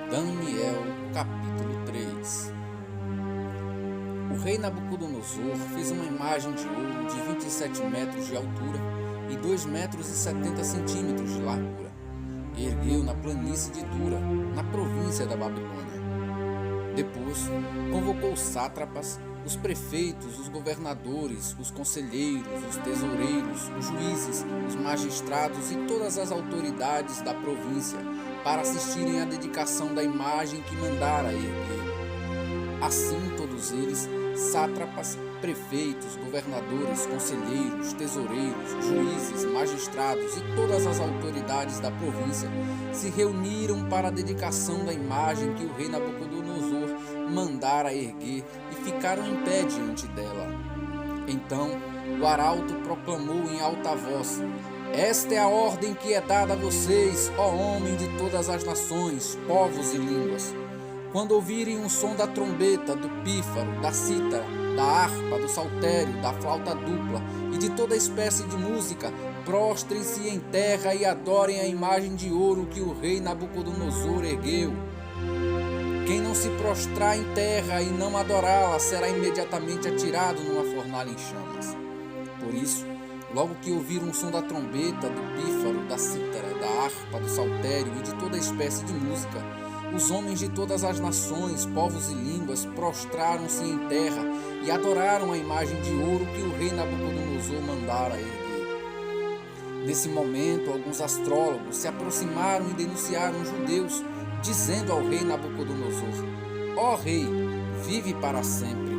Daniel, capítulo 3. O rei Nabucodonosor fez uma imagem de ouro de 27 metros de altura e 2 metros e 70 centímetros de largura, e ergueu na planície de Dura, na província da Babilônia. Depois, convocou os sátrapas, os prefeitos, os governadores, os conselheiros, os tesoureiros, os juízes, os magistrados e todas as autoridades da província para assistirem à dedicação da imagem que mandara erguer. Assim todos eles, sátrapas, prefeitos, governadores, conselheiros, tesoureiros, juízes, magistrados e todas as autoridades da província se reuniram para a dedicação da imagem que o rei Nabucodonosor mandara erguer e ficaram em pé diante dela. Então o arauto proclamou em alta voz: "Esta é a ordem que é dada a vocês, ó homem de todas as nações, povos e línguas. Quando ouvirem o som da trombeta, do pífaro, da cítara, da harpa, do saltério, da flauta dupla e de toda espécie de música, prostrem-se em terra e adorem a imagem de ouro que o rei Nabucodonosor ergueu. Quem não se prostrar em terra e não adorá-la será imediatamente atirado numa fornalha em chamas." Por isso, logo que ouviram o som da trombeta, do pífaro, da cítara, da harpa, do saltério e de toda espécie de música, os homens de todas as nações, povos e línguas prostraram-se em terra e adoraram a imagem de ouro que o rei Nabucodonosor mandara erguer. Nesse momento, alguns astrólogos se aproximaram e denunciaram os judeus, dizendo ao rei Nabucodonosor: "Ó rei, vive para sempre.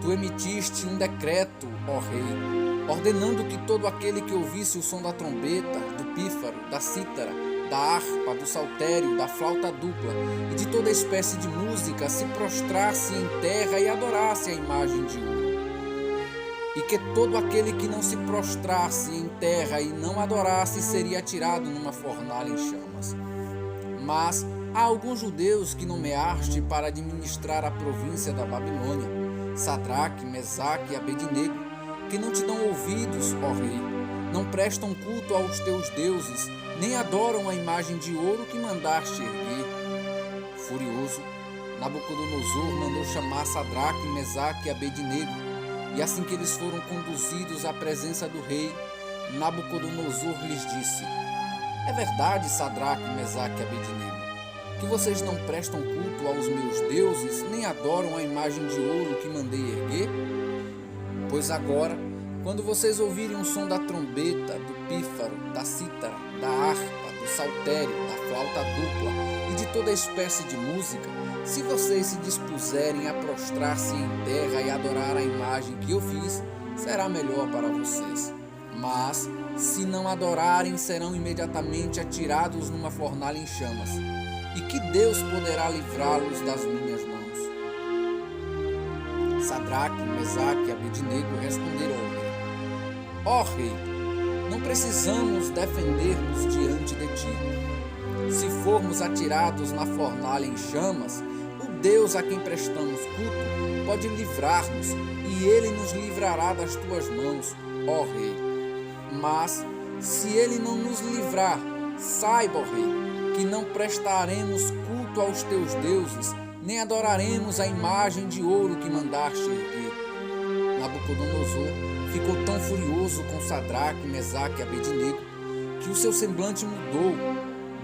Tu emitiste um decreto, ó rei, ordenando que todo aquele que ouvisse o som da trombeta, do pífaro, da cítara, da harpa, do saltério, da flauta dupla e de toda espécie de música se prostrasse em terra e adorasse a imagem de ouro. E que todo aquele que não se prostrasse em terra e não adorasse seria atirado numa fornalha em chamas. Mas há alguns judeus que nomeaste para administrar a província da Babilônia, Sadraque, Mesaque e Abednego, que não te dão ouvidos, ó rei, não prestam culto aos teus deuses, nem adoram a imagem de ouro que mandaste erguer." Furioso, Nabucodonosor mandou chamar Sadraque, Mesaque e Abednego, e assim que eles foram conduzidos à presença do rei, Nabucodonosor lhes disse: "É verdade, Sadraque, Mesaque e Abednego, que vocês não prestam culto aos meus deuses, nem adoram a imagem de ouro que mandei erguer? Pois agora, quando vocês ouvirem o som da trombeta, do pífaro, da cítara, da harpa, do saltério, da flauta dupla e de toda espécie de música, se vocês se dispuserem a prostrar-se em terra e adorar a imagem que eu fiz, será melhor para vocês. Mas, se não adorarem, serão imediatamente atirados numa fornalha em chamas. E que Deus poderá livrá-los das minhas mãos?" Sadraque, Mesaque e Abednego responderam ao rei: "Ó rei, não precisamos defender-nos diante de ti. Se formos atirados na fornalha em chamas, o Deus a quem prestamos culto pode livrar-nos, e ele nos livrará das tuas mãos, ó rei. Mas, se ele não nos livrar, saiba, ó rei, que não prestaremos culto aos teus deuses, nem adoraremos a imagem de ouro que mandaste erguer." Nabucodonosor ficou tão furioso com Sadraque, Mesaque e Abednego que o seu semblante mudou.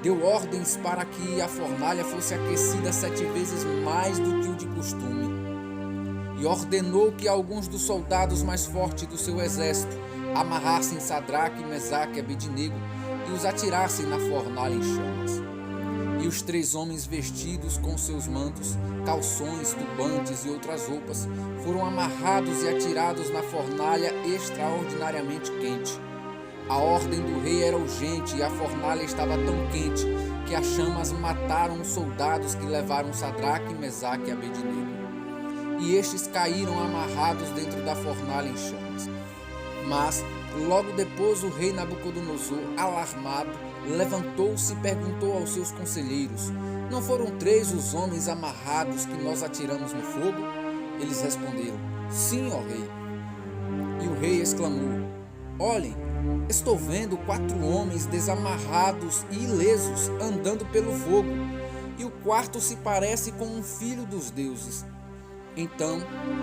Deu ordens para que a fornalha fosse aquecida 7 vezes mais do que o de costume. E ordenou que alguns dos soldados mais fortes do seu exército amarrassem Sadraque, Mesaque e Abednego e os atirassem na fornalha em chamas. E os 3 homens vestidos com seus mantos, calções, turbantes e outras roupas foram amarrados e atirados na fornalha extraordinariamente quente. A ordem do rei era urgente e a fornalha estava tão quente que as chamas mataram os soldados que levaram Sadraque, Mesaque e Abednego. E estes caíram amarrados dentro da fornalha em chamas. Mas logo depois o rei Nabucodonosor, alarmado, levantou-se e perguntou aos seus conselheiros: "Não foram 3 os homens amarrados que nós atiramos no fogo?" Eles responderam: "Sim, ó rei." E o rei exclamou: "Olhem, estou vendo 4 homens desamarrados e ilesos andando pelo fogo. e o quarto se parece com um filho dos deuses. Então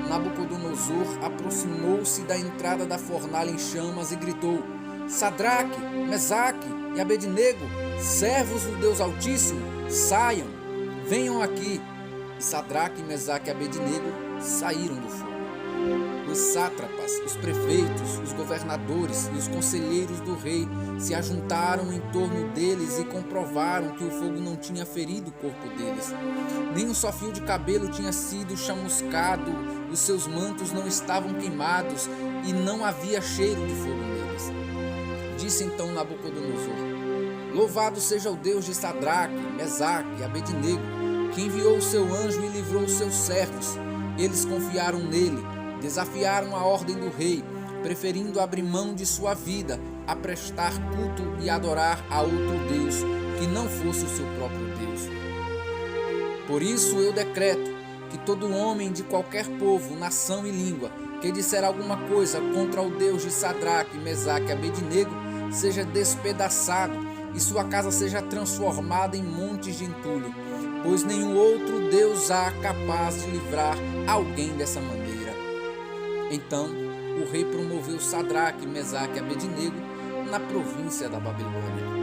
Nabucodonosor aproximou-se da entrada da fornalha em chamas e gritou: Sadraque, Mesaque e Abednego, servos do Deus Altíssimo, saiam, venham aqui. E Sadraque, Mesaque e Abednego saíram do fogo. Os sátrapas, os prefeitos, os governadores e os conselheiros do rei se ajuntaram em torno deles e comprovaram que o fogo não tinha ferido o corpo deles. Nem um só fio de cabelo tinha sido chamuscado, os seus mantos não estavam queimados e não havia cheiro de fogo neles. Disse então Nabucodonosor: Louvado seja o Deus de Sadraque, Mesaque e Abednego, que enviou o seu anjo e livrou os seus servos. Eles confiaram nele, desafiaram a ordem do rei, preferindo abrir mão de sua vida a prestar culto e adorar a outro Deus, que não fosse o seu próprio Deus. Por isso eu decreto que todo homem de qualquer povo, nação e língua, que disser alguma coisa contra o Deus de Sadraque, Mesaque e Abednego, seja despedaçado e sua casa seja transformada em montes de entulho, pois nenhum outro Deus há capaz de livrar alguém dessa maneira. Então o rei promoveu Sadraque, Mesaque e Abednego na província da Babilônia.